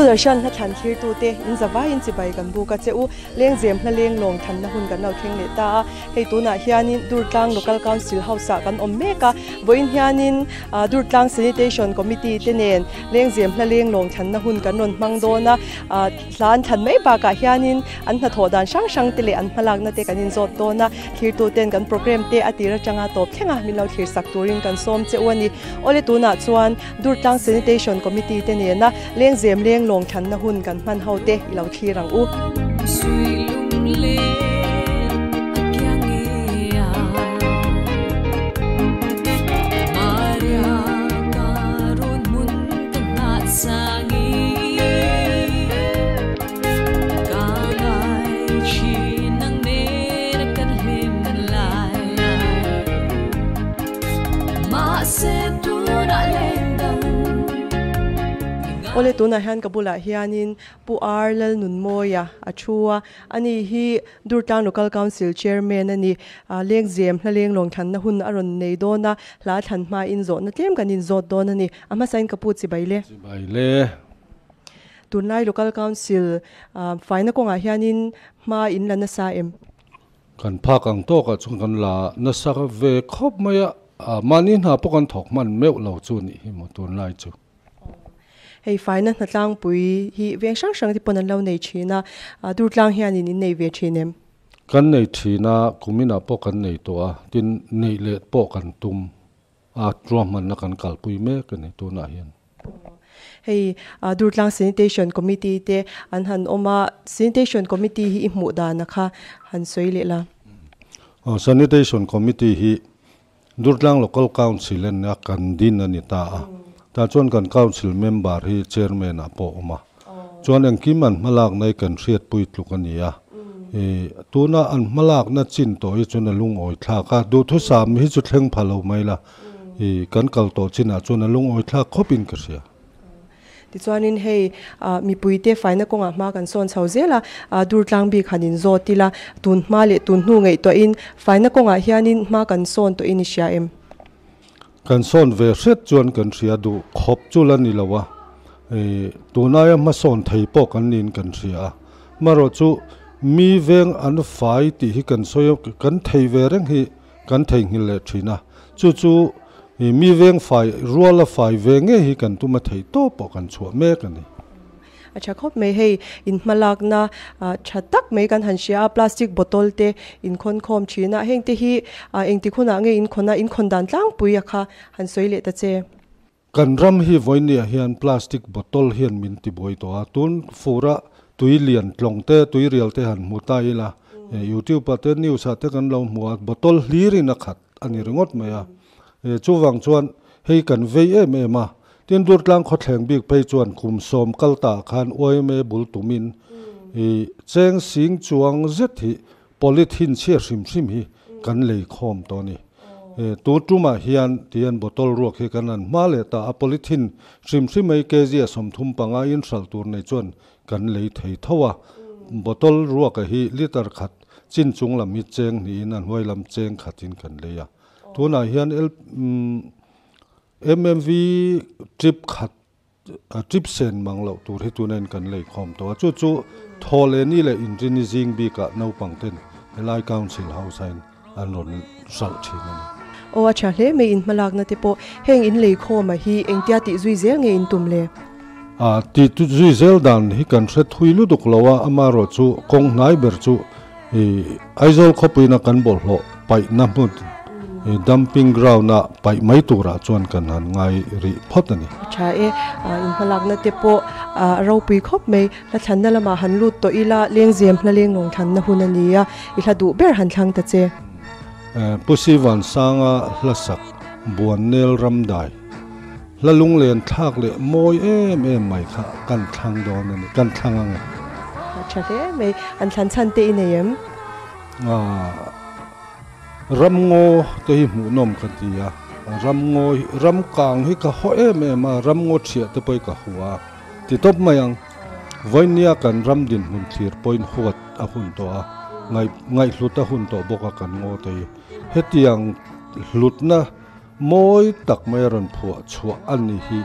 Sudarshan na Thlan thlir tu te in zawa in chibai kan bu ka cheu Lengzem na Lenglawng than na hun kan nau theng le ta hei tu na hianin Durtlang local council house a kan ommeka boin hianin Durtlang Sanitation committee tenen Lengzem na Lenglawng than na hun kan non mangdona Thlan than mai ba ka hianin an na thodan sang sang tele an phalak na te kanin zot dona thlir tu ten kan program te atira changa top thenga milau thlir sak turin kan som cheuani ole tu na chuan Durtlang Sanitation committee tenen na Lengzem Lenglawng than na hun kan man haute ilau thirang u ole tuna hian kabula hianin puar lal hnuaia achua ani hi Durtlang local council chairman ani Lengzem na Lenglawng than na hun aron nei dona la than ma in zo na tlem kanin zot don ani ama sain kaput chi baile tunai local council faina konga hianin ma in lana sa em kan phak ang to ka chung kan la na sa ve khop maya manin ha pokan thok man meu lo chu ni hi mo tunai chu hei faina na tlang pui hi veng sang sang ti ponan lo nei china Durtlang hianin in nei ve thinem kan nei thina kumina po kan nei to a tin nei le po kan tum a trom man na kan kal pui me kan to na hian hei Durtlang Sanitation committee te an han oma Sanitation committee hi mu da na kha han soi le la Sanitation committee hi Durtlang local council na kan din ani ta ta chuan kan council member hi chairman a po oma chuan ang kiman malak nei kan hriat pui tluk ania tuna an malak na chin to hi chuna lung oi thla ka du thu sam hi chu thleng phalo maila kan kal to china chuna lung oi thla khopin ka sia ti chuanin hei mi puite faina konga ma kan son chhauzela Durtlang bi khanin zotila tun ma le tun hnu ngei to in faina konga hianin ma kan son to inisha em kan son ve hret chuan kan ria du khop chulan ni lawa tunaya ma son thei po kan nin kan ria maro chu mi veng an fai ti hi kan soyo kan thei ve reng hi kan thei ngil le thina chu mi veng fai ruala fai venge hi kan tuma thei to po kan chua me kan ni acha khop me hei in malak na thatak me kan hansia plastic bottle te in khon khom thina heng te hi engti khuna nge in khona in khon dan tlang pui akha han soile ta che kan ram hi voinia hian plastic bottle hian min ti boi to atun fura tui lian tlong te tui rial te han mutai la YouTube pa te news ate kan lo muwa bottle hlir in khat ani ringot maya chuwang chuan hei kan vei em ema tin Durtlang kho thleng bik pe chuan kum som kalta khan oi me bul tumin cheng sing chuang zet hi polythene che hrim hi kan lei khom to ni tu tuma hian tian botol ruak hi kan an male ta a polythene hrim mai kg som thum panga in sal tur nei chuan kan lei thei thowa botol ruak hi liter khat chin chung lam hi cheng ni in an hoi lam cheng khatin kan leya tuna hian MMV trip khat trip sen manglo tur hi tunen kan lei khom to chu thole ni le injinizing bi ka no pangten elai council house in anon sal thina o acha hle me in malak na te po heng in lei khoma hi engtia ti zui zel nge in tumle ti tu zui zel dan hi kan hre thuilu duk lawa amaro chu kong nai ber chu aizol khopuina kan bol hlo pai na mut dumping ground na pai mai tura chuan kan han ngai ri photani cha in malak na te po ro pui khop me la thanna lama han lut to ila Lengzem na Lenglawng than na hunania I hladu ber han thlang ta che pusiwan sanga hlasak buan nel ramdai lalung len thak le moi em mai kha kan thlang don ani kan thlangang cha le me an than chan te ineyem ramngo te hi mu nom khatia ramngo ramkang hi ka ho em ramngo thia te poi ka huwa ti top mayang voinia kan ramdin hun thir point huat a hun to a ngai hluta hun to boka kan ngo te hetiang hlutna moi tak mai ran phua chua ani hi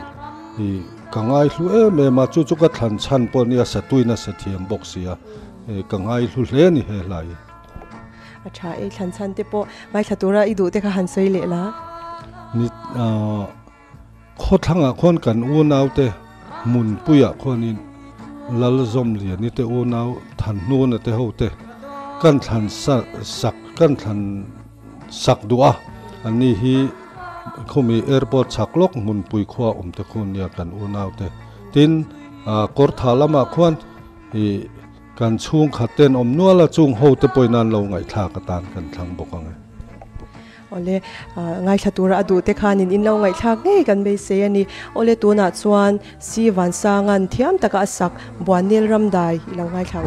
ka ngai hlu ma chu chu ka thlan chan pon ya satuina sathiam boxia ka ngai hlu hle ni he lai acha e thlan chan te po ngai thatura I du te kha han sei le la ni kho thanga khon kan u nau te mun puya khonin lal zom li ni te u nau than nu na te ho te kan thlan sak kan thlan sak du'a ani hi khomi airport chaklok mun pui khwa te khon ya kan u nau te tin kor thalama khwan I kan chung khaten nuala chung ho te poinan lo ngai thla ka tan kan thlang bokange ole ngai thatura adu te khanin in lo ngai thak nge kan be se ani ole tuna chuan si wan sangan thiam taka sak buanil ramdai lo ngai thau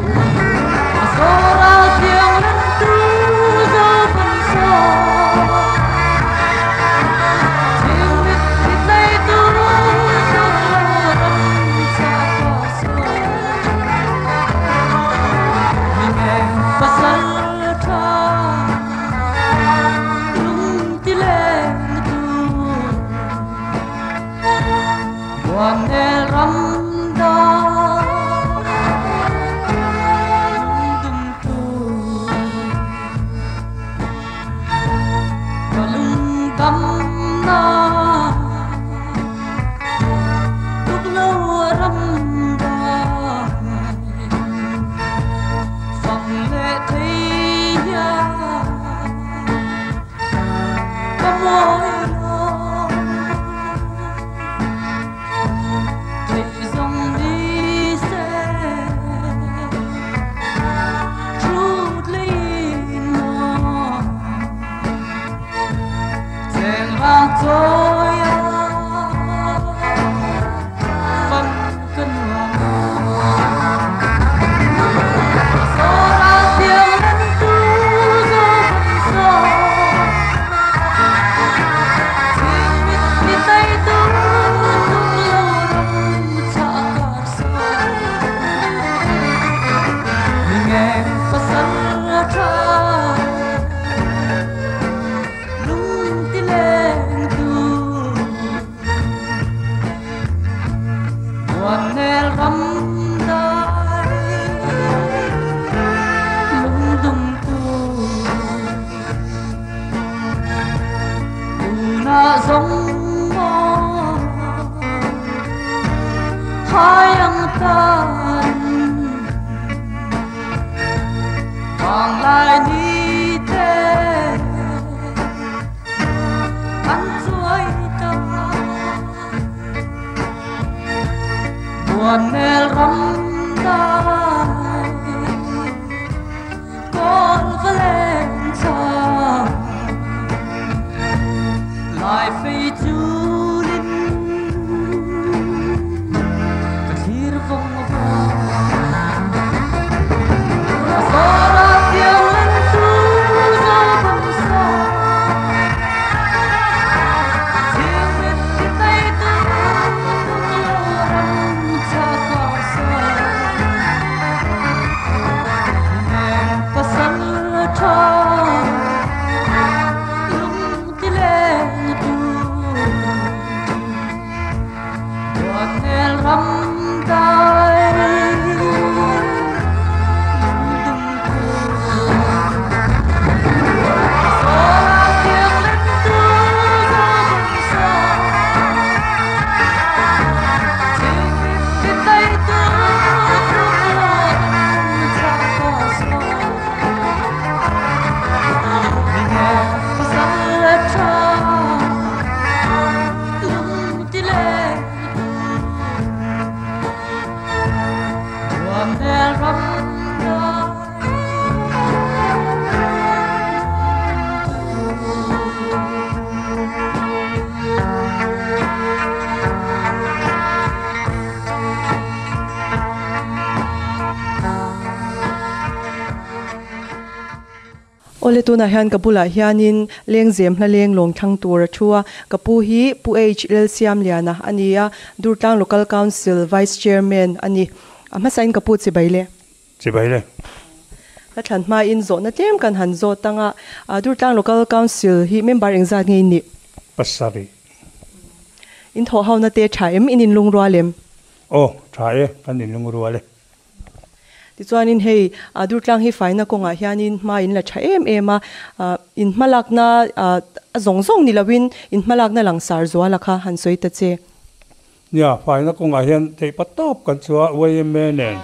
ole tuna hian kapula hianin Lengzem na Lenglawng thang tur thua kapu hi pu h siam liana ania Durtlang local council vice chairman ani ama sain kapu chibaile la than ma in zo na tem kan han zo tanga Durtlang local council hi member engza nge ni pasari in tho hau na te tha em in lung ro lem thae kan in lung ro le ti chuan in hei Durtlang hi faina konga hianin ma in la tha em in malak na zong ni lawin in malak na langsar zo lakha han soi ta che nia faina konga hian thei patop kan chua nen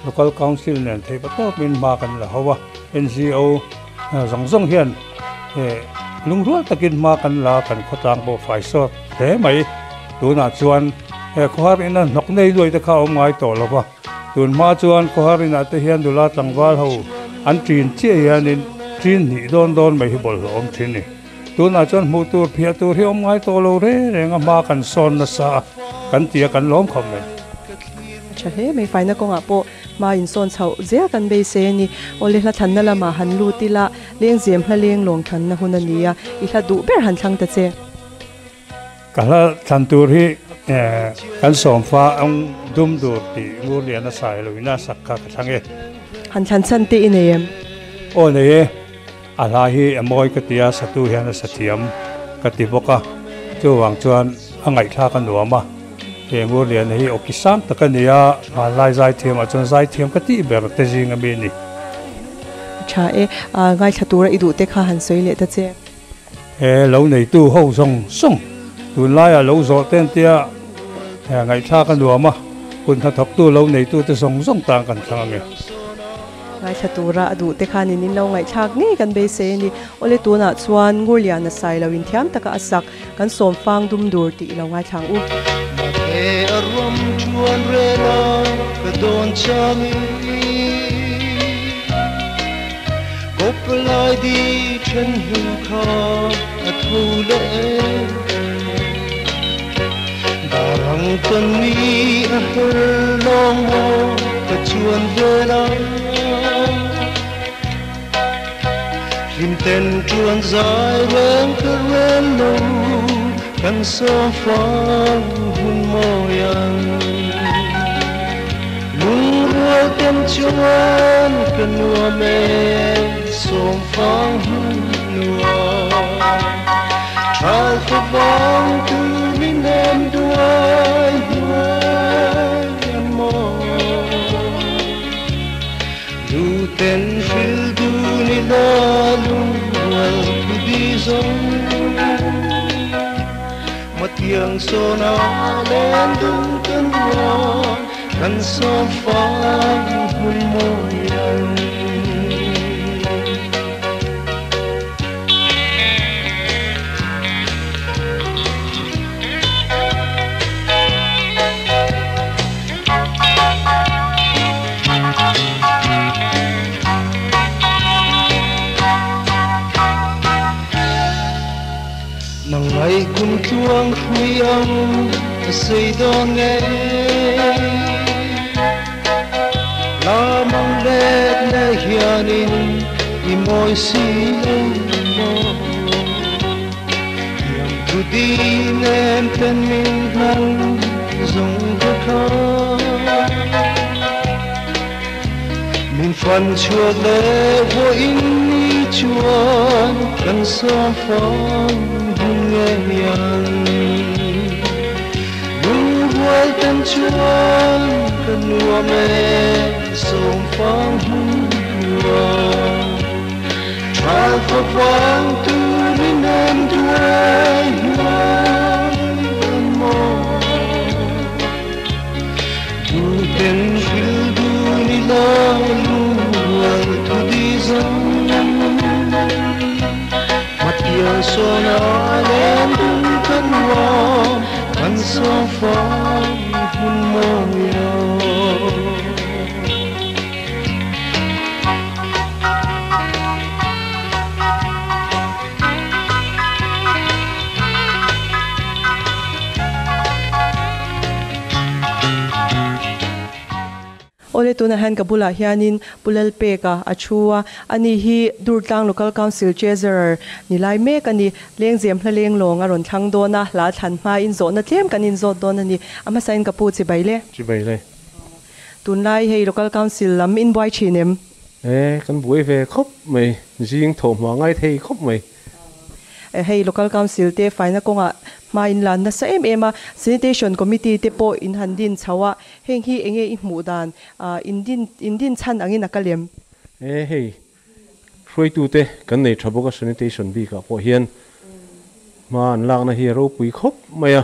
local council nen thei patop min ma kan la hawa NGO zong hian lung rual takin ma kan la kan khotang bo faisot te mai tuna chuan khohar ina nok nei loi ta kha ngai to lova tun ma chuan khohar ina te hian dula tlangwal ho an trin che hianin trin ni don mai hi bol om thin ni tuna chuan mu tur phia tur hi ngai to lo re renga ma kan son na sa kan tia kan lom khom ne cha he mai faina konga po ma in son chau zia kan be se ni ole hla than na lama han lu tila Lengzem hla Lenglawng than na hunania I hla du ber han thlang ta che kala than tur hi kan som fa ang dum dur ti ngur lian a sai lo ina sakka ka thange han than chan te in em o ne ala hi amoi ka tia satu hian sathiam ka ti boka chu wang chuan angai thla kan nuama ngur lian hi okisam takania ma lai zai thiam a chon zai thiam ka ti ber te jing a mi ni cha ngai thatura I du te kha han soi le ta che lo nei tu ho song tun lai a lo zo ten tia ngai thla kan nuama kun tha thok tu lo nei tu te song tang kan thange ngai thatura adu te kha nin lo ngai thak nge kan be se ni ole tu na chuan ngur lian na sai lo in thiam taka asak kan som fang dum dur ti lo ngai thang u arum chuan re la ka don chami kopalai di chen hu kha athule darang tan mi a her long ho ka chuan re la lim ten chuan zai ren ka ren lo kan so fang hun moyan lung ruo tem chuan kan nua me som fang hun nua tral for bang tu min em duai mo du ten fil du ni la lung wal ku di zong matiang sona len dung kan wa kan so fang hun moyan ngai kun tuang huyang sei don nge la mang let na hianin I moi si mo yang tu di nem ten min nang zong ka kha min fan chua le wo in ni chuan kan so fang yan lung hual tan chuan kan nua me som fang nua tral for fang tu ni nem duai mo du ten fil du ni la lual tu di zong matiang sona len dung kan wa kan so fang hun moya ole tuna han kabula hianin pulal pe ka achua ani hi Durtlang local council treasurer nilai me kani Lengzem hla Lenglawng aron thang dona la than ma in zo na tlem kanin zo don ani ama sain ka pu chi baile tunlai hei local council lam in boy chinem kan buai ve khop mai jing thom ma ngai thei khop mai hei local council te faina konga ma in lan na sa ema sanitation committee te po in handin chawa heng hi enge I hmu dan indin chan angin akalem hei hroi tu te kan nei thaboka sanitation bi ka po hian ma an lak na hi ro pui khop maya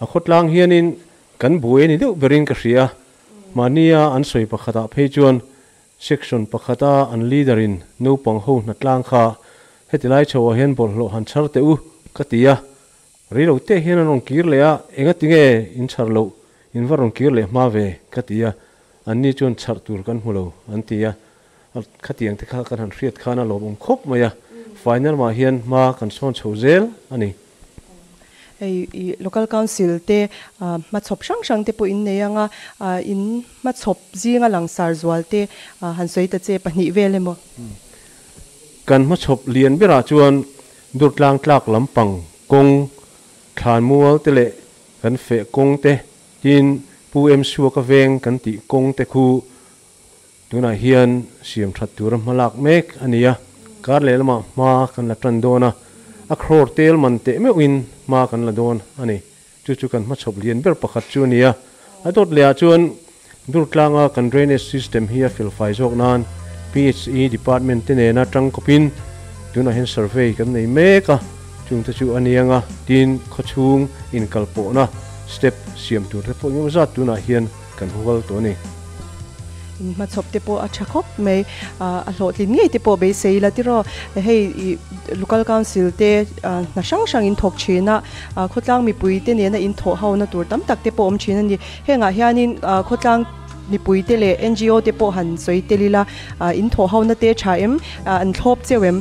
a khotlang hianin kan buai ni deuh berin ka hria mania an soi pakhata phei chuan section pakhata an leaderin no pang ho na tlang kha hetilai chaw hian bol lo han char te u katia rilo te hian an kir le a enga tinge in char lo in varong kir le ma ve katia anni chuan char tur kan hulo an tia khatiang te kha kan han hriat khana lobom khop maya final ma hian ma kan son chozel ani local council te ma chop sang te po in neyanga in ma chop zinga langsar zwal te han soi ta che pani vele mo kan ma chop lian bera chuan Durtlang tlak lampang kong Thlan mual te le kan fe kong te tin pu em suwa ka veng kan ti kong te khu tuna hian siam that tur malak mek ania kar le lama ma kan la tran dona a khror tel man te me win ma kan la don ani chu kan ma chop lian ber pakhat chu nia a dot le a chuan Durtlanga kan drainage system hi a fil fai jok nan PHE department te ne na tang kopin tuna hen survey kan nei meka chung ta chu anianga tin khochung in kalpo na step siam tur te po ngi za tuna hian kan hugal to ni ma chop te po a thakop me a hlotlin ngei te po be seila tiro hei local council te na sang in thok china khotlang mi pui te ne na in tho hau na tur tam tak te po om china ni henga hianin khotlang ni pui te le NGO te po han soi te lila in tho hau na te tha em an thlop chewem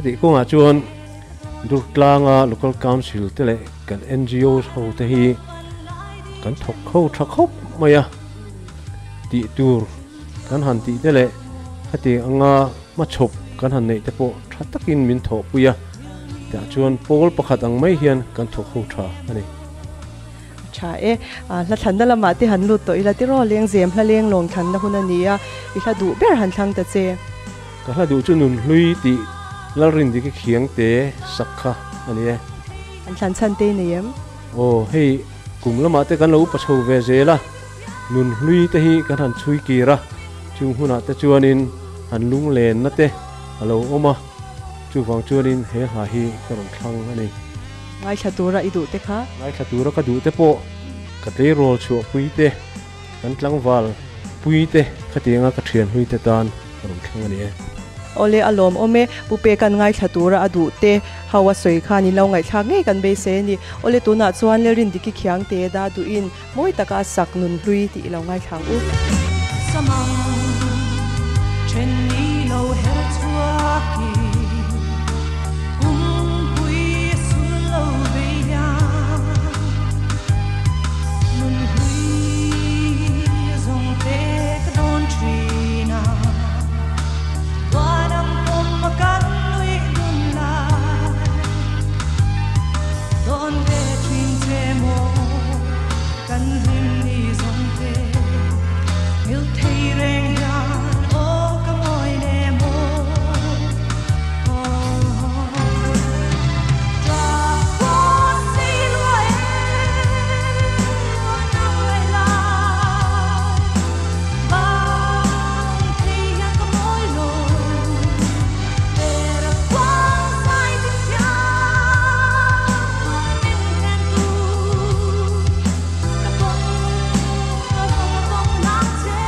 di ko nga chuan Durtlanga local council te le kan NGOs ho te hi kan thok kho thakop maya ti tur kan han ti te le hati anga ma chop kan han nei te po tha takin min tho puya ta chuan pol pakhat ang mai hian kan thok ho tha ani cha la thanda lama te han lut to ila ti ro Lengzem hla Lenglawng than na huna nia I hla du ber han thlang ta che ka hla du chu nun hlui ti lalrin di ki khiang te sakha ani an thlan chan te neyem hei kum lama te kan lo pa chho ve zela nun hlui te hi kan han chui kira chung huna te chuanin han lung len na te alo oma chu wang chuanin he ha hi karong thlang ani ngai thatura I du te kha ngai thatura ka du te po ka te rol chu pui te kan tlang wal pui te khatinga ka thian hlui te tan karong thlang ani ole alom ome pupe kan ngai thatura adu te hawa soi khani lo ngai thak nge kan be se ni ole tuna chuan le rin diki khiang te da du in moi taka sak nun hlui ti lo ngai thang u samang chen ni lo her chua ki pui su lo ve ya nun hui zong te ka don trina Wanam pumakan lui dun lai Don ve twin te mo Kan rin ni zong te Mil thei reng yan o ka ngoi ne mo Tra po si lua Nam lai lai Bang thei ya ka moi lo Vera quang sai ti tia Min hen tu Ka bong nak che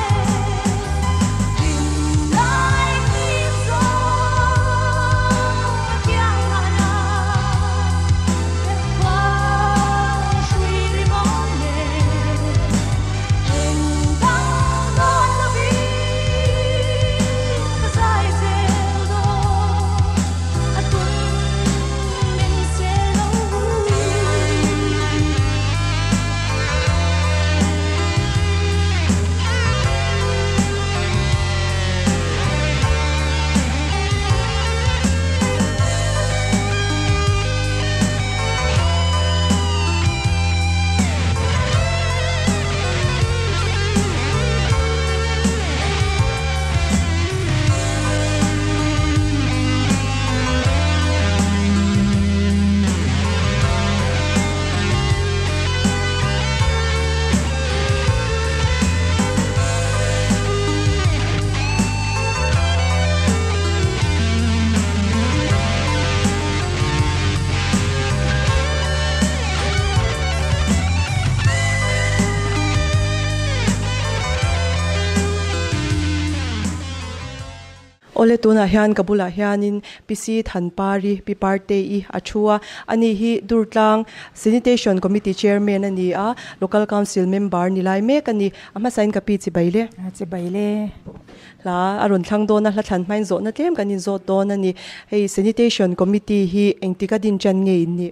ole tuna hian kabula hianin pisi thanpari piparte I achua ani hi Durtlang Sanitation Committee Chairman ani a local council member nilai mek ani ama sign kapi chi baile la arun thlang do na hlathan main zo na tlem kanin zo do na ni hei Sanitation Committee hi engtika din chan ngei ni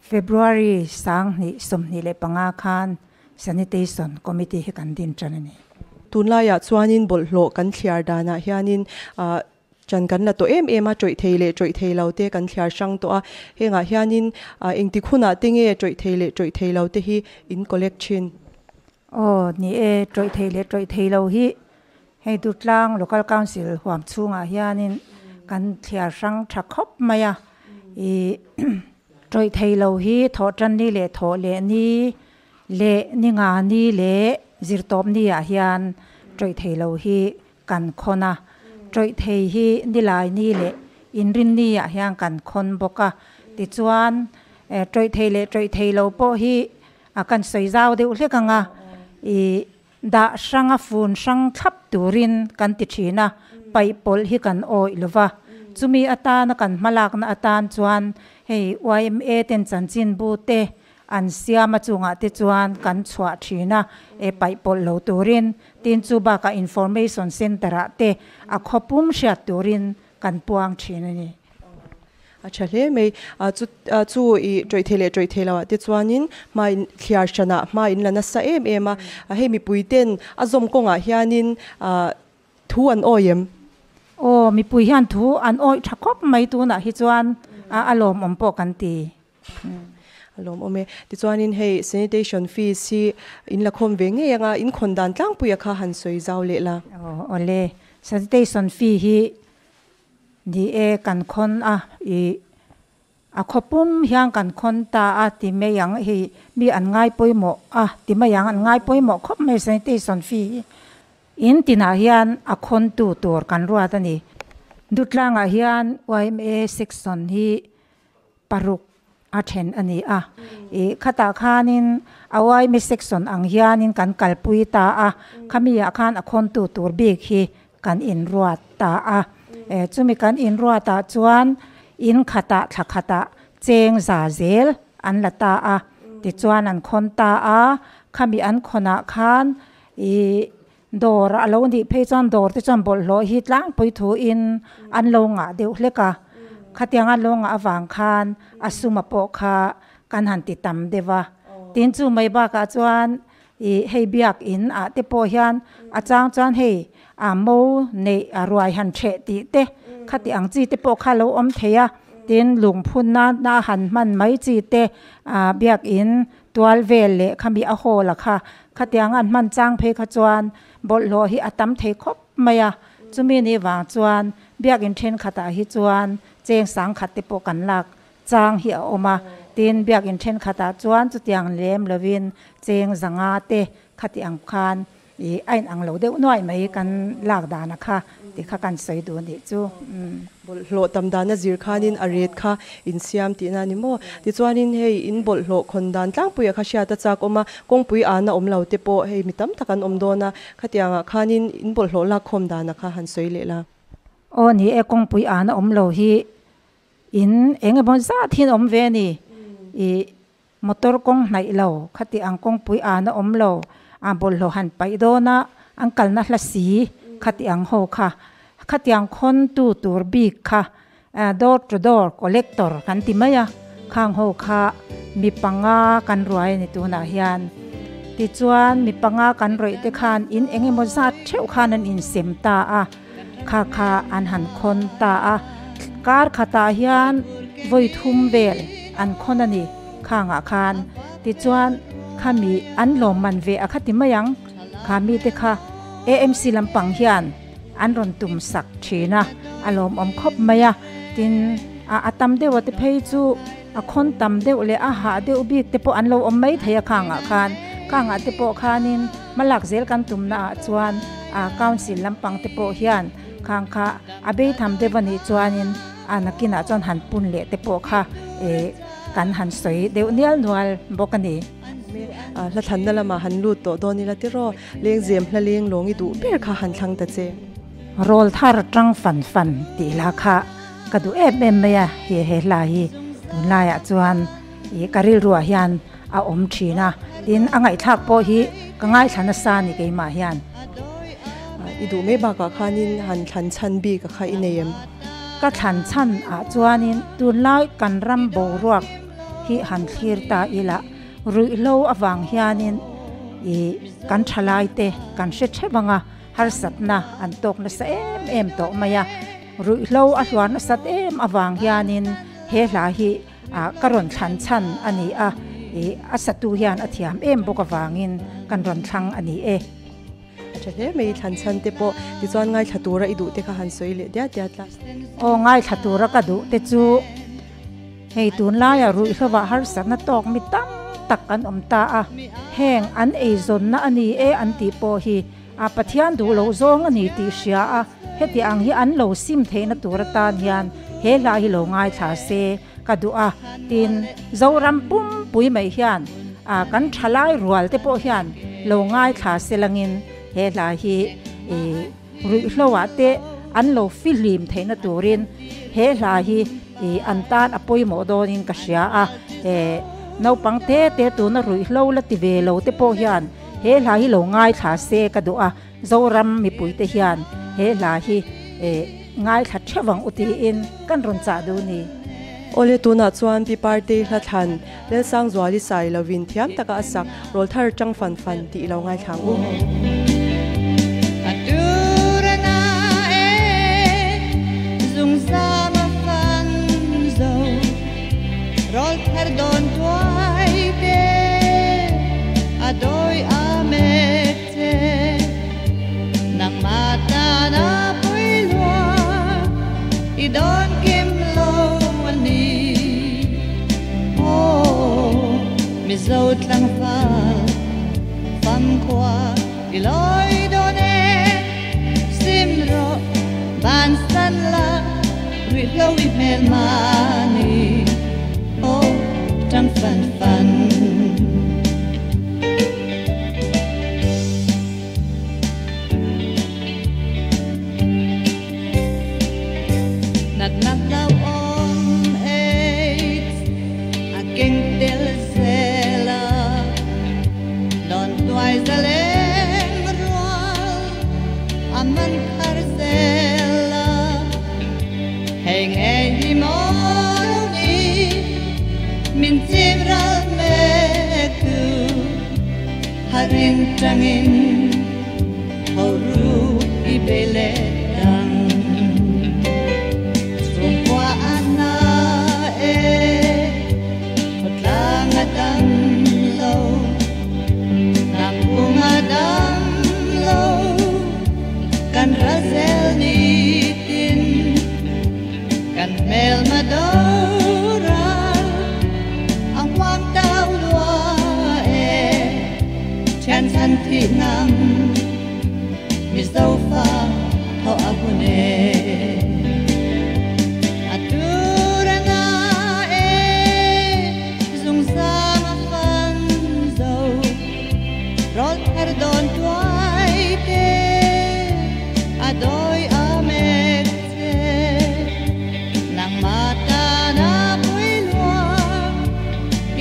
February sang ni somni le panga khan Sanitation Committee hi kan din chan ni tunlaya chuanin bolhlo kan thliar dana hianin chan kan la to em a troi theilo te kan thliar sang to a henga hianin engti khuna tinge troi theilo te hi in collection ni troi theilo hi hei Durtlang local council huam chunga hianin kan thliar sang thakhop maya I troi theilo hi tho tan ni le tho le ni nga ni le zirtop ni a hian troi theilo hi kan khona troi thei hi nilai ni le inrin ni a hian kan khon boka ti chuan troi theilo po hi kan soizau de uhlekanga I da sanga fun sang thap turin kan ti thina pai pol hi kan oi lova chumi ata na kan malak na atan chuan hei YMA ten chanchin bu te an siama chunga te chuan kan chwa thina pai pol lo turin tin chu ba ka information center te a khopum sha turin kan puang thina ni acha le me chu I troi thela te chuanin mai thliar chana ma in lana sa em a hei mi puiten azom konga hianin thu an oyem mi pui hian thu an oi thakop mai tu na hi chuan alom ompo kan ti alom ome ti chuanin hei sanitation fees si in la khom ve nge anga in khondan tlang puya kha han soi zaw le la ole sanitation fee hi di kan khon a khopum hiang kan khon ta ti me yang hi mi an ngai poimo ti ma yang an ngai poimo khop me sanitation fee in tina hian a khon tu tur kan ruwa ta ni Durtlang a hian YMA section hi paruk athen ani khata khanin awai mi section ang hianin kan kalpui ta khamia khan akhon tu tur bik hi kan in ruat ta chumi kan in ruata chuan in khata thakhata cheng za zel an lata ti chuan an khon ta khami an khona khan dor alo ni phe chan dor te chan bol lo hi tlang pui thu in an lo nga deu hleka khatianga longa awang khan asuma po kha kan han ti tam dewa tin chu mai ba ka chuan hei biak in te po hian achang chan hei mo nei arwai han the ti te khati ang chi te po kha lo om theya tin lungphun na han man mai chi te biak in twal vel le khami a hola kha khatiang an man chang phe kha chuan bol lo hi atam thei khop maya chumi ni wang chuan biak in then khata hi chuan cheng sang khat te po kan lak chang hi oma tin biak in then khata chuan chu tiang lem lovin cheng zanga te khati ang khan ain ang lo deuh noi mai kan lak dana kha ti kha kan sei du ni chu bol hlo tamdana zir khanin aret kha in siam ti na ni mo ti chuanin hei in bol hlo khondan tlang puya kha sha ta chak oma kongpui ana omlo te po hei mitam takan omdona khatianga khanin in bol hlo la khom dana kha han soi le la ni kongpui ana omlo hi in engebon za thin om ve ni motor kong nai lo khati ang kongpui ana omlo bol hlo han pai do na angkal na hlasi khati ang ho kha khati ang khon tu tur bik kha door to door collector kan ti maya khang ho kha mi panga kan ruai ni tu na hian ti chuan mi panga kan roi te khan in engemaw zat theu khan an in sem ta kha an han khon ta kar khata hian voi thum vel an khon ani khanga khan ti chuan khami an lom man ve akhati mayang khami te kha AMC lampang hian an ron tum sak thina alom om khop maya tin atam de wat phei chu a khon tam de le a ha de ubik te po an lo om mai theya khanga khanga te po khanin malak zel kan tum na chuan council lampang te po hian khang kha abe tham de wani chuanin anakina chon han pun le te po kha kan han soi deu nial nual bokani la than na lama han lut to doni la tiro Lengzem hla Lenglawng I du ber kha han thlang ta che rol thar tang fan ti la kha ka du em ya he la hi tun la ya chuan i karil ruwa hian a om thina tin angai thak po hi ka ngai thana sa ni ke ma hian idu me ba ka khanin han thlan chan bi ka kha ineem ka thlan chan a chuanin tun lai kan ram bo ruak hi han thlir ta ila rui lo awang hianin i kan thalai te kan she thebanga har satna an tok na sa em to maya rui lo a hluan sat em awang hianin he la hi a karon thlan chan ani a e asatu hian athiam em boka wangin kan ron thlang ani e chale me thlan chan te po ti chuan ngai thatura idu te kha han soi le dia tla o ngai thatura ka du te chu hei tun la ya rui hlowa har satna tok mi tam tak kan omta a heng an e zon na ani e an ti po hi a pathian du lo zong ani ti sia a heti ang hi an lo sim theina turata hian he la hi lo ngai tha se ka du a tin zoram pum pui mai hian a kan thalai rual te po hian lo ngai tha se langin he la hi e rui hlowa te an lo filim theina turin he la hi e an tan apoi mo donin ka sia a e no pang te tu na rui hlo la ti ve lo te po hian he la hi lo ngai tha se ka du a zoram mi pui te hian he la hi e ngai tha thewang uti in kan ron cha du ni ole tuna chuan pi party hla than le sang zwali sai lovin thiam taka asak rol thar tang fan ti lo ngai thang u Adurana e zung sama fan zo rol thar don tuai te adoi amete nang mata na puilwa idon kim lo ani oh Mizoram fam kwa iloi done simro ban san la rui lo wi mel mani oh tang fan nat lao om eight a king del zela don tuai zalem rual aman karzela heng ei moni min timral me tu harin tangin horu ibele dang sumwa ana e Thlan adam lo napung adam lo kan razel nitin kan mel madora ang wang tao lua e chan san thi nam mi dâu pha thọ abune Adurana e zung sama fan zo rol thar don tuai te adoi amete nang mata na puilwa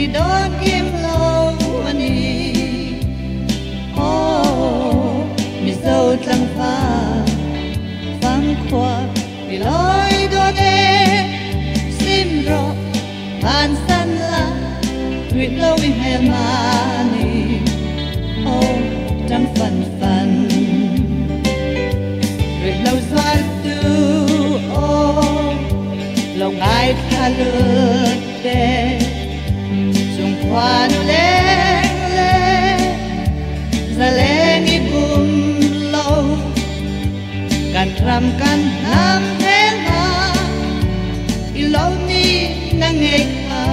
idon kim lo ani oh Mizoram fam kwa iloi done simro ban san la rui lo wi mel mani oh tang fan rui lo zwal tu oh lo ngai tha lu te chung kwan le zaleng i bum lo kan ram kan nam thel ma i lo ni na nge kha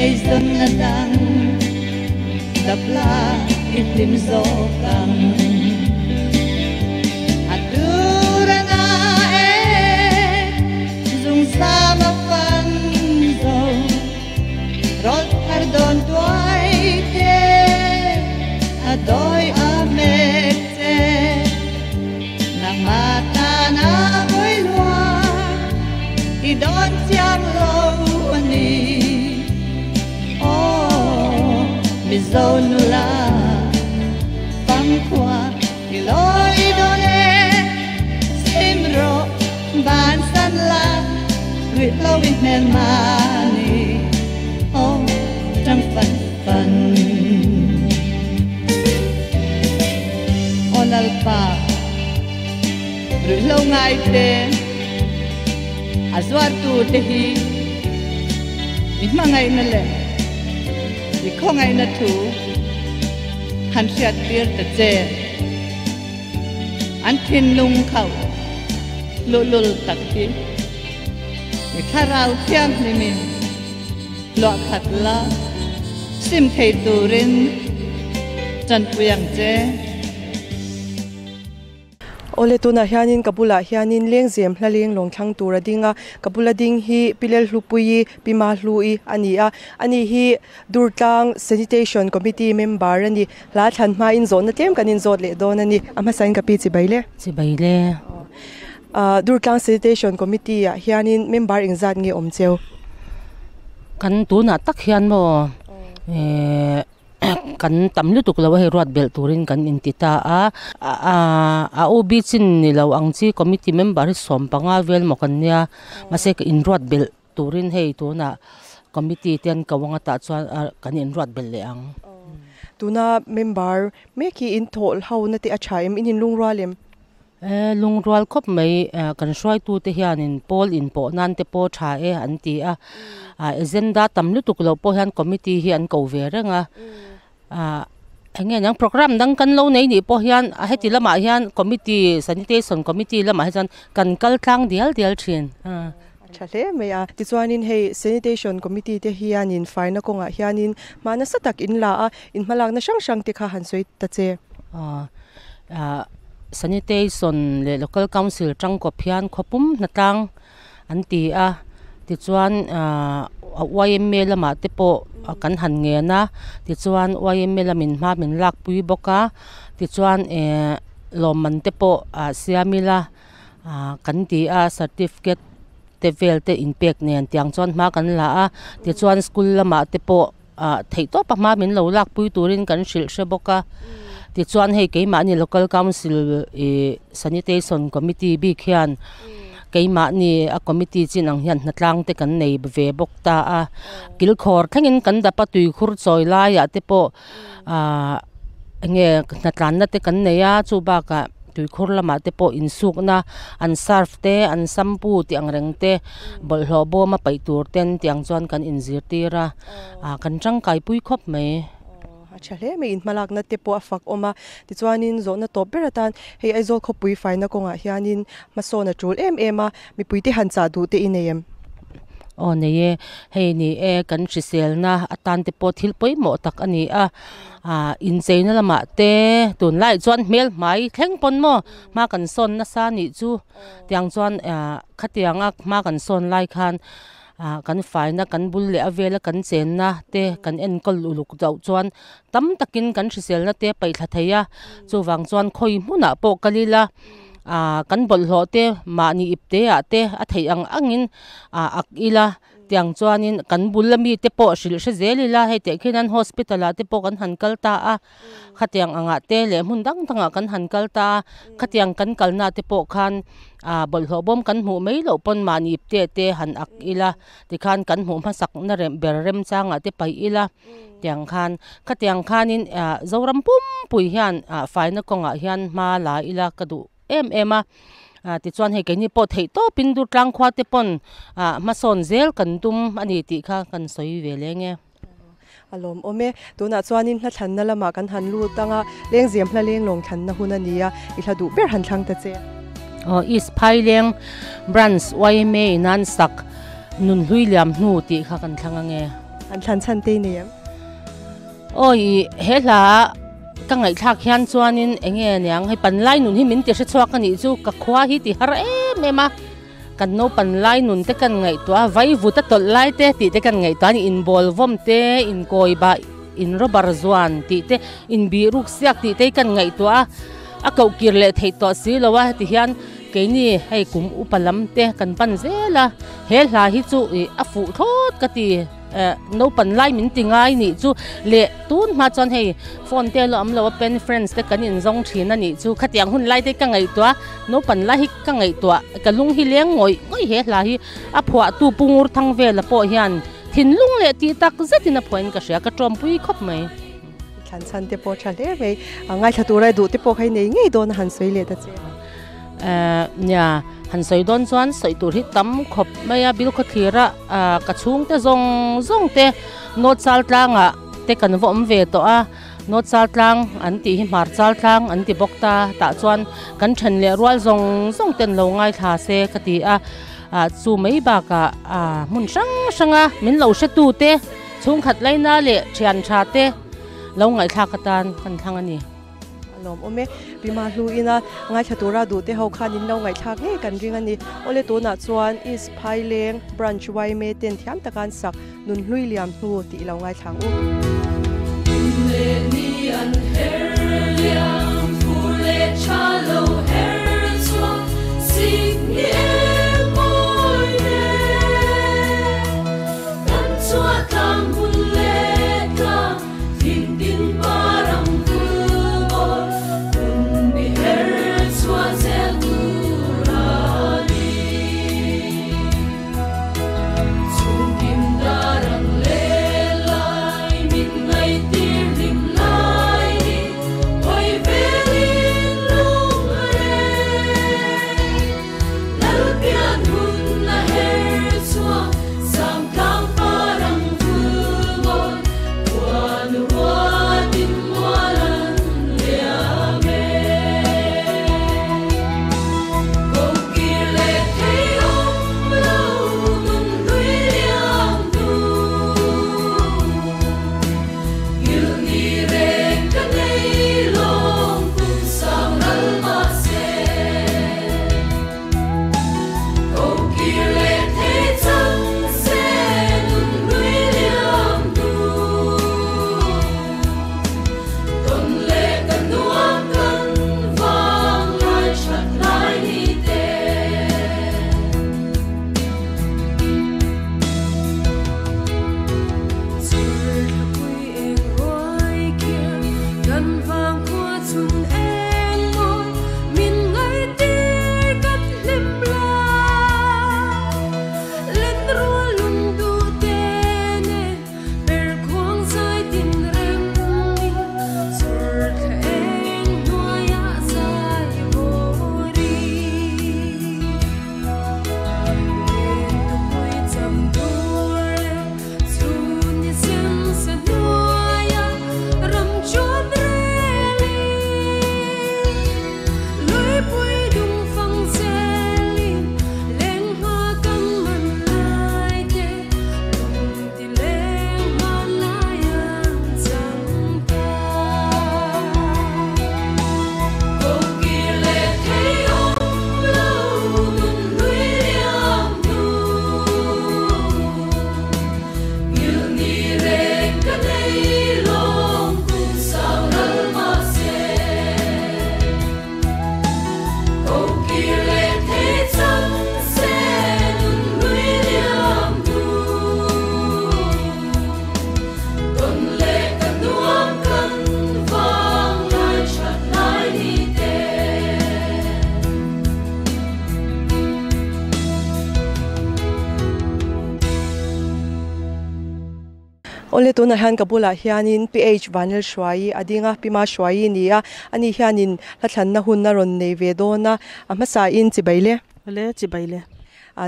ei zon na dang dabla i tim zo kang Adurana e zung sama fan zo rol thar don tuai te adoi amete nang lâu in nền mani ô trăng phần onalpa rồi lâu ngày te azwar tu te hi mi mangai na le mi khongai na thu han siat tir ta che an thin lung khau lul tak hi mi tharau thiam ni min lo khat la sim thei turin chan puyang che ole tuna hianin kabula hianin lengzem hla lenglawng thlang tura dinga kabula ding hi pilel hlupui pima hlui ani hi Durtlang Sanitation Committee member ani la than ma in zone tem kanin zot le don ani ama sain ka pi chi baile Durtlang Sanitation Committee hianin member ingzat nge omcheu kan tuna tak hian mo kan tamlu tuklaw he ruat bel turin kan intita a obi chin ni lo ang chi committee member som panga vel mo kan nia masek in ruat bel turin hei tu na committee ten kawanga ta chuan kan in ruat bel le ang tuna member meki in thol hau na ti achaim in lungralem lungrual khop mai kan shroi tu te hian in pol in po nan te po tha e an ti agenda tamlu tuklo po hian committee hi an ko ve renga ange nang program dang kan lo nei ni po hian heti lama hian committee sanitation committee lama hian kan kal thlang dial thin chale meya ti chuanin hei sanitation committee te hianin faina konga hianin mana satak in la in malak na sang te kha han soi ta che sanitation le local council tangkop hian khopum natang an ti ti chuan YMA lama te po kan han nge na ti chuan YMA lamin ma min lak pui boka ti chuan loman te po siamila kan ti certificate te vel te impact nen tiang chuan ma kan la ti chuan school lama te po thei to pa ma min lo lak pui turin kan shil she boka ti chuan hei keima ni local council sanitation committee bi khian keima ni a committee chin ang hian hnuaia te kan nei ve bok ta kilkhor thangin kan da pa tui khur choi la ya te po nge hnuaia na te kan nei chu ba ka tui khur lama te po insuk na an surf te an sampu ti ang reng te bol hlo bo ma pai tur ten tiang chuan kan inzir tira kan tang kai pui khop mai chale me in malak na te po afak oma ti chuanin zo na top beratan hei aizol khopui faina konga hianin masona trul em mi puite han cha du te ineem nei hei ni kan chisel na atan te po thil poi mo tak ani in cheina lama te tun lai chuan mel mai thleng pon mo ma kan son na sa ni chu tiang chuan khatianga ma kan son lai khan kan faina kan bul le avela kan chen na te kan en kol uluk dau chuan tam takin kan chisel na te pai thatheya chu wang chuan khoi hmuna po kalila kan bol hlo te ma ni ipte te a thei angin ak ila tiang chuanin kan bulami te po shil she zelila he te khinan hospital te po kan hankal ta khatiang anga te le mundang tanga kan hankal ta khatiang kan kalna te po khan bol hlo bom kan mu mai lo pon mani te han ak ila ti khan kan mu ma sak na rem ber rem changa te pai ila tiang khan khatiang khanin zoram pum pui hian faina konga hian ma la ila kadu ema ti chuan hei keini po thei to pin Durtlang khwa te pon ma son zel kan tum ani ti kha kan soi ve lenge alom ome tuna chuanin hla than na lama kan han lu tanga lengzem hla lenglawng than na hunania I hla du ber han thlang ta che is phaileng branch YMA nan sak nun hluiliam hnu ti kha kan thlanga nge an thlan chan te ne oi hela ka ngai thak hian chuanin enge nyang hei panlai nun hi min te chuak ani chu ka khwa hi ti har mema kan no panlai nun te kan ngai to vai vuta tol lai te ti te kan ngai to ni involve vom te in koi ba in robar zuan ti te in bi ruk siak ti te kan ngai to a kau kir le thei to si lowa ti hian keini hei kum upalam te kan pan zela he hla hi chu a fu thot ka ti no pan lai min tingai ni chu le tun ma chon hei phone te lo am lo pen friends te kan in zong thina ni chu khatiang hun lai te ka ngai to no pan lai hi ka ngai to ka lung hi leng ngoi he la hi a phwa tu pungur thang ve la po hian thin lung le ti tak zatina point ka sia ka trom pui khop mai Thlan chan te po chale ve ngai thatu rai du te po khai nei ngei don han soi le ta che nya han soi don chuan soi tur hi tam khop maya bil kho thira ka chung te zong te no chal tlanga te kan vom ve to a no chal tlang an ti hi mar chal tlang an ti bokta ta chuan kan than le rual zong ten lo ngai tha se kati a chu mai ba ka mun sanga min lo she tu te chung khat laina le thian tha te lo ngai tha katan kan thang ani lom ome bima hlu ina ngai thatura du te ho khan in lo ngai thak nge kan ring ani ole to na chuan is phaileng branch wai me ten thiam takan sak nun hlui liam hu ti lo ngai thang u le ni an her liam fu le chalo her chwa sing ye moi ne kan chwa tang hun le ka tin tin param ole to na han kabula hianin ph vanel shwai adinga pima shwai nia ani hianin lathan na hun na ron nei ve do na amasa in chibaile le chibaile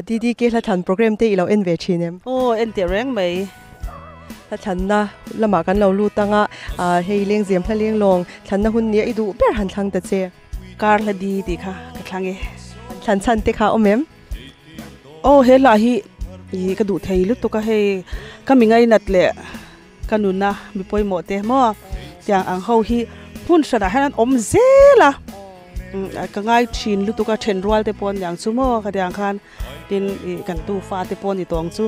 didi ke lathan program te ilo en ve thinem en te reng mai lathan na lama kan lo lu tanga hei Lengzem Lenglawng than na hun nia idu ber han thang ta che kar la di ti kha ka thlange than chan te kha omem he la hi ka du thei lu to ka he ka mingai nat le kanuna mi poi mo te mo tiang ang ho hi hun sada han om zela ka ngai thin lu to ka then rual te pon yang chu mo ka diang khan tin kan tu fa te pon ni tong chu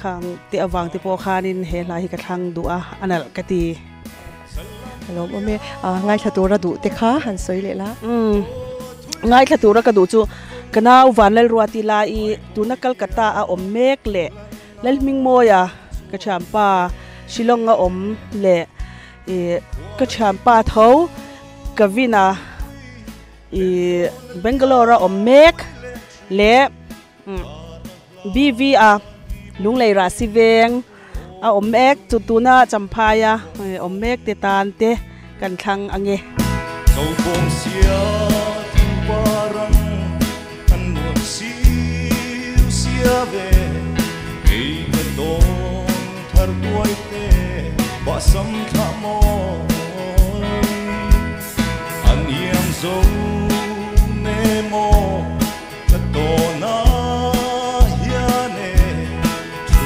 khang te awang te po khanin he la hi ka thang du a anal ka ti hello ome ngai thatura du te kha han soi le la ngai thatura ka du chu kana vanal ruati la I tuna Kolkata a ommek le lalming moya ka cham pa Shillong a om le ka cham pa tho kavina Bangalore om mek le BV a lung lei ra si veng a om mek tutuna champaya om mek te tan te kan thang ange Kau bom sia parang kan siu sia ve ei ka don thar tuai te ba sam tha mo an yang zo ne mo ka to na ya ne tu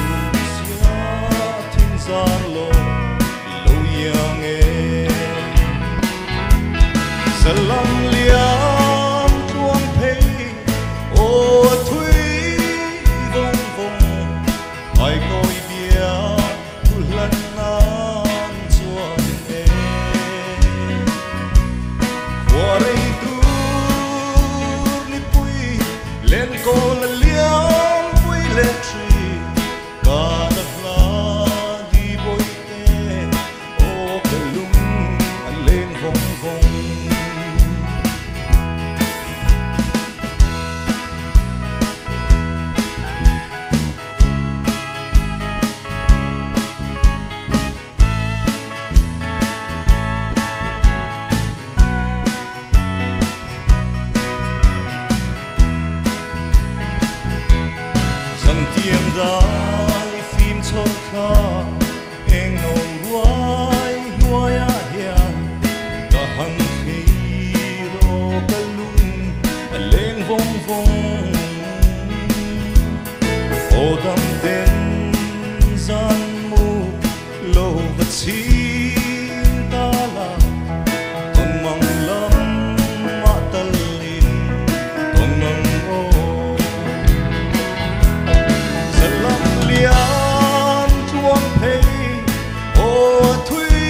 sia tin zan lo yang e Salam liam tuang pei o thui vong vong ai coi bia tu lần nan chuan e qua đây tu ni pui lên cô là liam pui lên tri cả đất la đi bôi te o cái lung anh lên vong vong Dai phim cho kha eng nong hnuaia hian ka hang khi ro ka lung Lenglawng vong o dam den zan mu lo va chin ta la ton mang lam ma talin ton mang o liam tuang pei o thui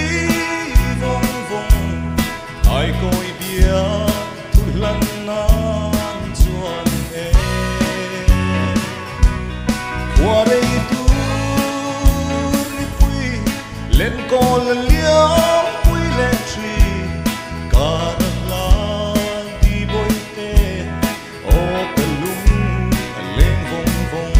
vong vong ai coi bia tu lần nan chuan e qua đây tu ni pui lên con là liam pui lên tri cả đất la đi bôi te o cái lung lên vong vong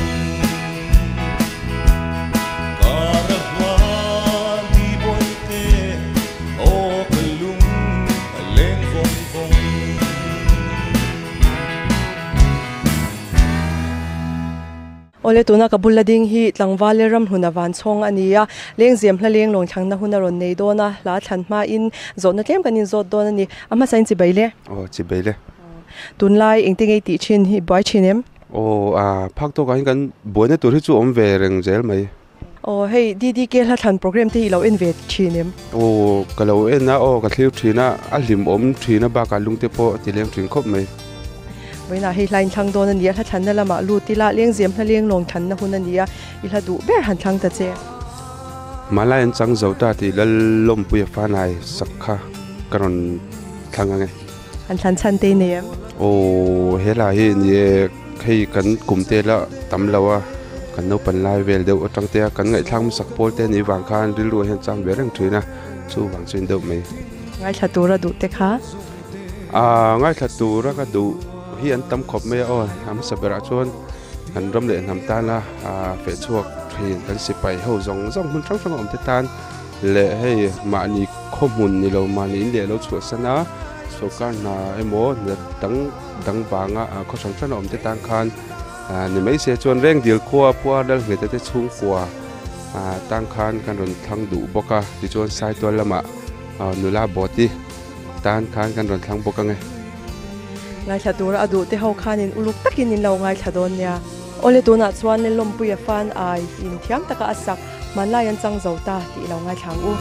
Ole tuna kabula ding hi tlangwale ram huna van chong ania Lengzem hla Lenglawng thangna huna ron nei dona la thanma in zona tlem kanin zot dona ni ama sain chi baile chi baile tunlai engting ti chin hi boy chinem phak to kan boine tur hi chu om ve reng zel mai hey didi ke hla than program te lo en ve chinem kalo en na ka thliu thina a hlim om thina ba ka lungte po ti leng thin khop mai Wena hi line thang dona ni hla thanna lama lu tila Lengzem hla Lenglawng thanna huna nia I hla du ber han thang ta che mala en chang zauta ti lal lom pu fa nai sakha karon thang ange an than chan te ne hela hi ni khei kan kumte la tam lawa kan no pan lai vel deu atang te kan ngai thang sak pol te ni wang khan ril ru hen chang bereng thina chu wang chin deu mai ngai thatura du te kha ngai thatura ka du hi an tam khop me am sabera chon kan ram le nam ta la fe chuak thin kan sipai ho zong zong mun thang thang om te tan le hei ma ni khomun ni lo ma ni le lo chu sana so kan na emo dang banga kho chang thang om te tan khan ni mai se chon reng dil khwa pua dal nge te chung kwa tang khan kan ron thang du boka ti chon sai to lama nula boti tan khan kan ron thang boka nge ngai thatura adu te ho khanin uluk takin in lo ngai thadon nia ole tuna chuan le lom puya fan ai in thiam taka asak manla yan chang zota ti lo ngai thang u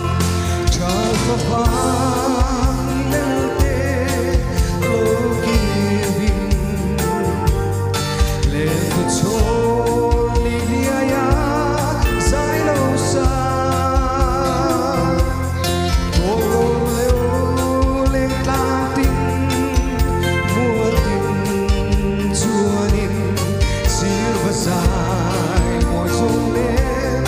Sai, mọi dung lên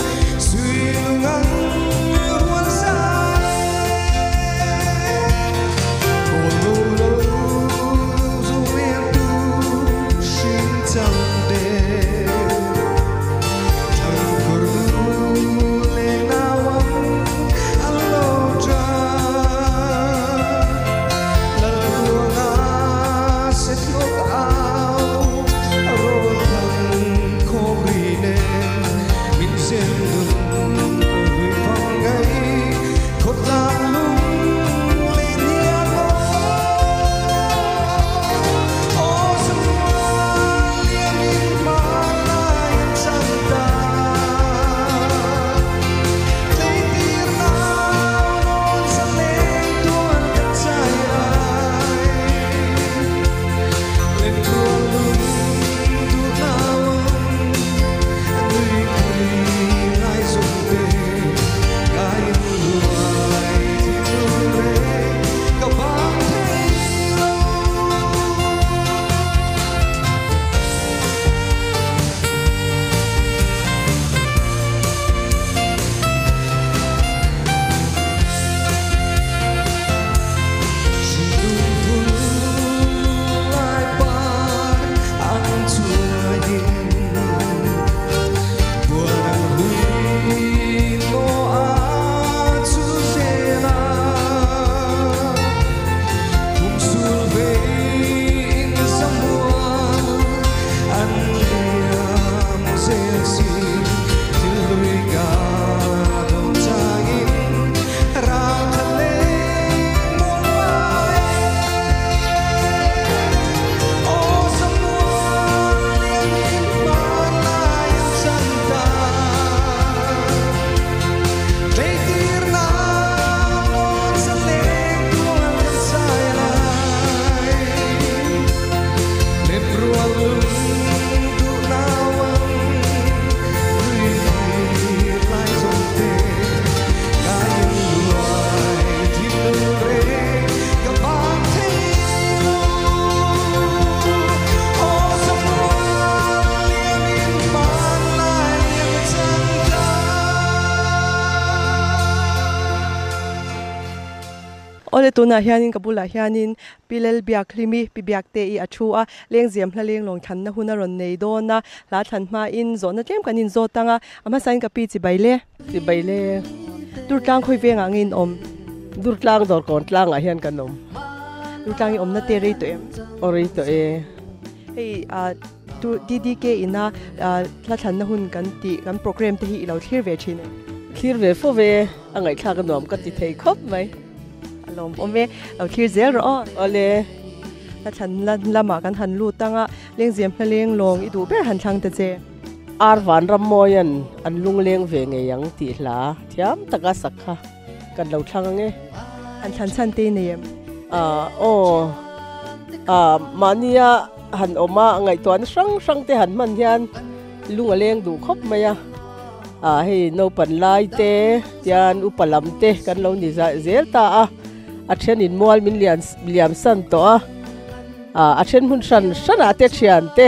le tuna hianin kabula hianin pilel biak hlimi pi biak te I achua Lengzem hla Lenglawng than na huna ron nei dona la than ma in zona tlem kanin zo tanga ama sain ka pi chi baile Durtlang khoi venga ngin om Durtlang dor kon tlang a hian kanom Durtlang om na te rei to em ori to e hei tu DDK ina la than na hun kan ti kan program te hi ilo thlir ve chine thlir ve fo ve angai thla ka nom ka ti thei khop mai alom ome lo thlir zel ro ole la than lama kan han lu tanga Lengzem hla Lenglawng I du ber han thang te che ar van ram moyan an lung leng ve nge yang ti hla thiam taka sakha kan lo thlang nge an than chan te nem mania han oma ngai tuan sang te han man hian lunga leng du khop maya hei no pan lai te tian upalam te kan lo ni za zel ta a then in mual min liam san to a then hun san a te thian te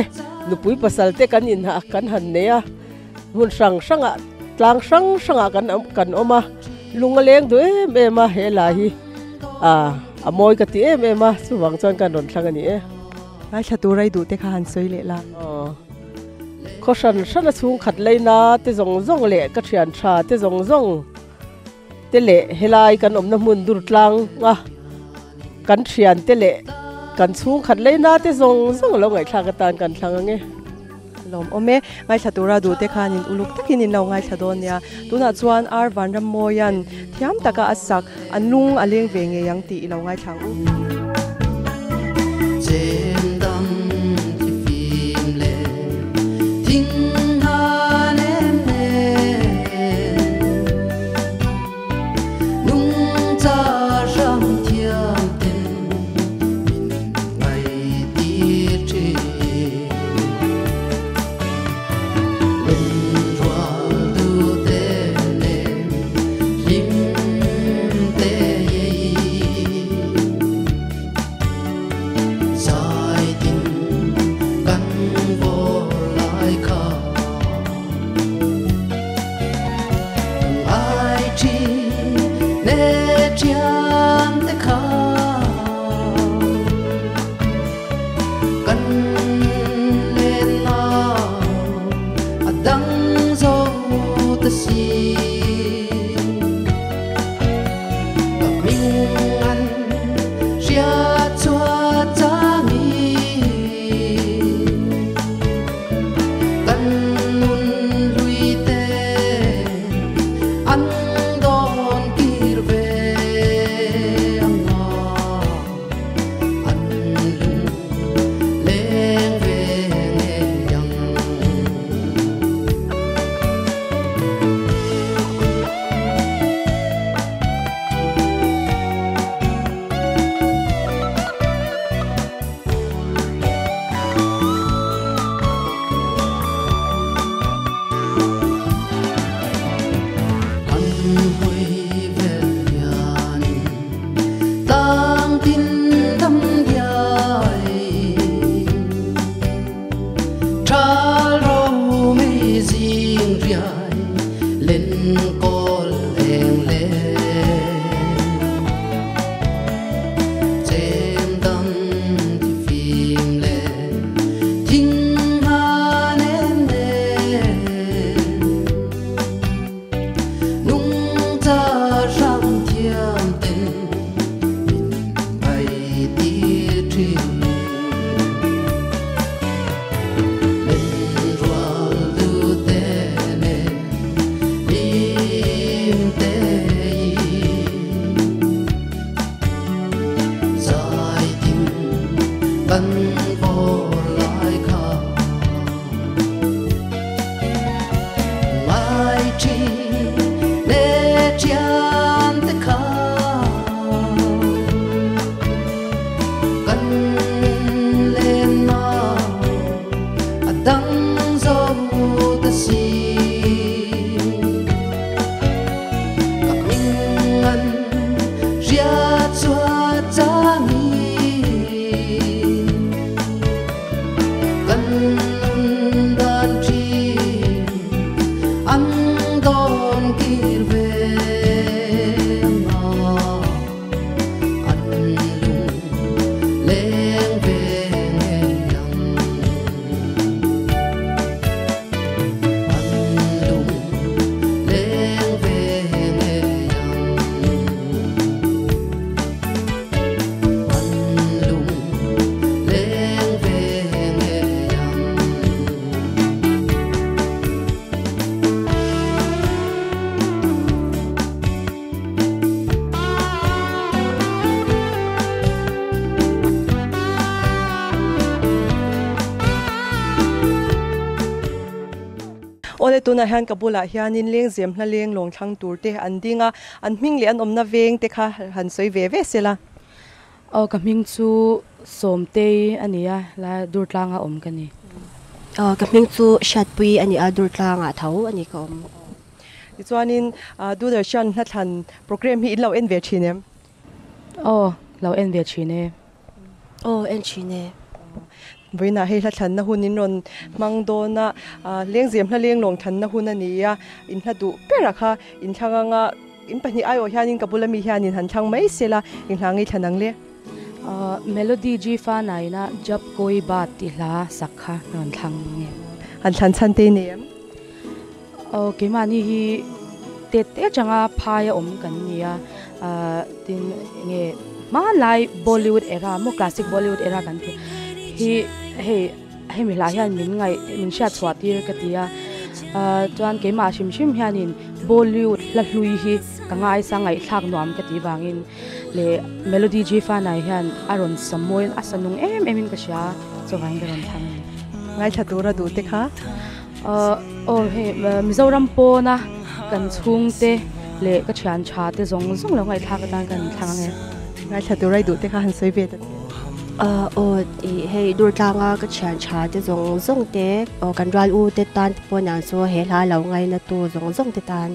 nupui pasal te kan in ha kan han ne hun sanga tlang sanga kan oma lunga leng du ma he la hi moi ka ti ma suwang chon kan ron thlang ani ai thaturai du te kha han soi le la ko san a chung khat leina te zong le ka thian tha te zong te le helai kan om na mun Durtlang kan thian te le kan chung khat leina te zong lo ngai thla ka tan kan thlang nge lom ome ngai thatura du te khan in uluk takin in lo ngai thadon ya tuna chuan ar vanram moyan thiam taka asak anung aleng ve nge yang ti ilo ngai thang u ole tuna han kabula hianin lengzem hla lenglawng thlang turte an dinga an hming le an omna veng te kha han soi ve ve sela ka hming chu somte ania la Durtlang a om kani ka hming chu shatpui ani a Durtlang a tho ani ka om chuanin Durtlang hna thlan program hi lo en ve thinem lo en ve thine en thine boina he hla thlan na hunin ron mangdona lengzem hla lenglawng than na hun ania in hla du pera kha in thanganga in pani ayo hianin kabulami hianin han thang mai sela in hlangi thanang le melody ji fa naina jab koi baat ti la sakha ron thang nge han than chan te ne ke mani hi te changa phaya om kan nia tin nge ma lai Bollywood era mo classic Bollywood era kan thi he mi la hian min ngai min sha chhuati ka tia chuan ke ma shim hianin Bollywood la hlui hi kangai sangai thak nuam ka ti wangin le melody ji fa nai hian aron samoin asanung emin ka sha chawang ron thang ngai thatura du te kha he Mizoram po na kan chung te le ka thian cha te zong lo ngai thak ta kan thang ngai thatura du te kha han soi ve ta hei Durtlang ka thian cha te zong te kan ral u te tan po na so he la lo ngai na tu zong te tan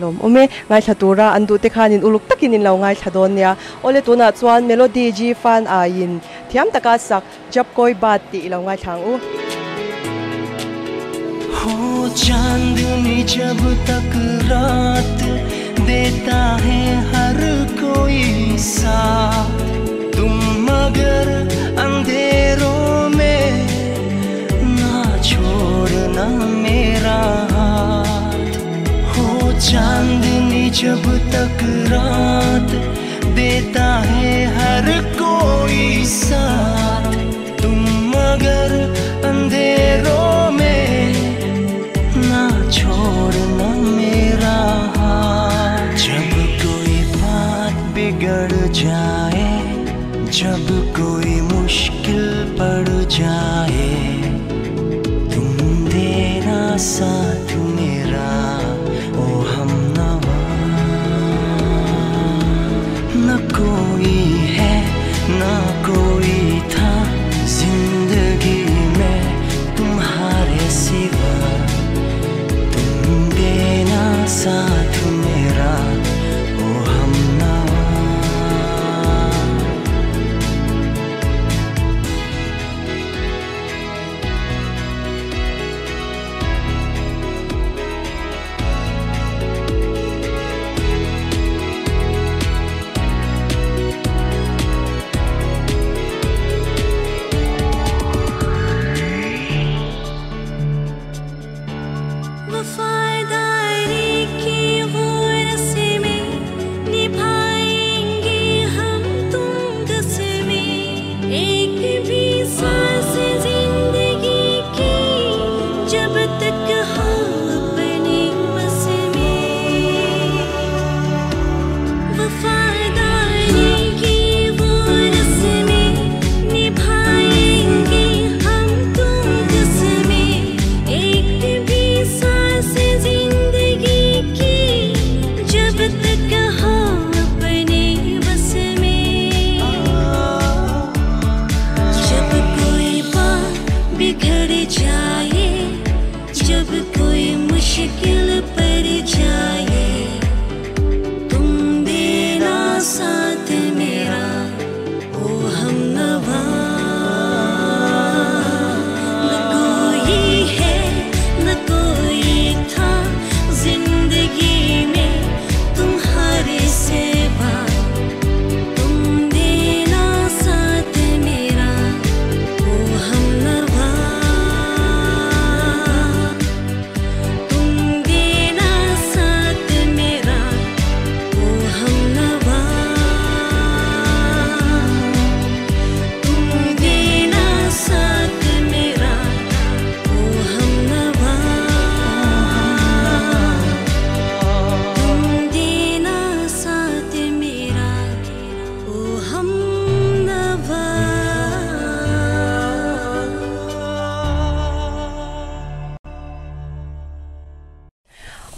lom ome ngai thatura andu te khanin uluk takin in lo ngai thadon nia ole tuna chuan melody ji fan a in thiam taka sak jab koi bat ti lo ngai thang u हो चांदनी जब तक रात देता है हर कोई साथ तुम मगर अंधेरों में ना छोड़ना मेरा हाथ हो चांदनी जब तक रात देता है हर कोई साथ तुम मगर अंधेरों में ना छोड़ना मेरा हाथ जब कोई बात बिगड़ जाए जब कोई मुश्किल पड़ जाए तुम देना साथ मेरा ओ हमनवा न कोई है ना कोई था जिंदगी में तुम्हारे सिवा देना साथ मेरा ओ हमनवा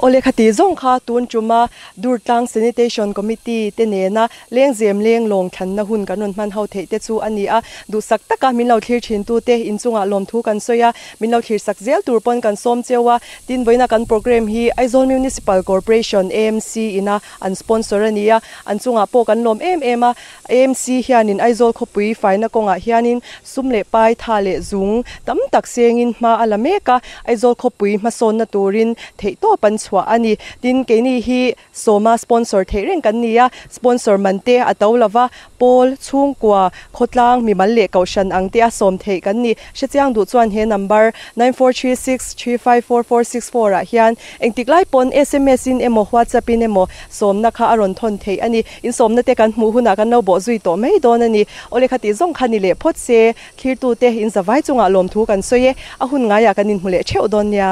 ole khati zong kha tun chuma Durtlang Sanitation Committee te ne na Lengzem Lenglawng thanna hun kanun man hau thei te chu ani a du sak taka min lo thlir thin tu te in chunga lom thu kan soya min lo thlir sak zel tur pon kan som chewa tin voina kan program hi Aizawl Municipal Corporation AMC ina an sponsor ania an chunga po kan lom em a AMC hianin Aizawl khopui faina konga hianin sumle pai thale zung tam tak sengin ma alameka Aizawl khopui ma son na turin thei to pan chwa ani tin ke ni hi soma sponsor thei reng kan nia sponsor mante atawlawa pol chungkwa khotlang mi malle kaushan angte a som thei kan ni shechiang du chuan he number 9436354464 a hian engtiklai pon SMS in emo WhatsApp in emo somna kha aron thon thei ani in somna te kan mu huna kan no bo zui to mei don ani ole khati zong khani le phot se khir tu te in zawai chunga lom thu kan soye a hun nga ya kanin hule cheu don nia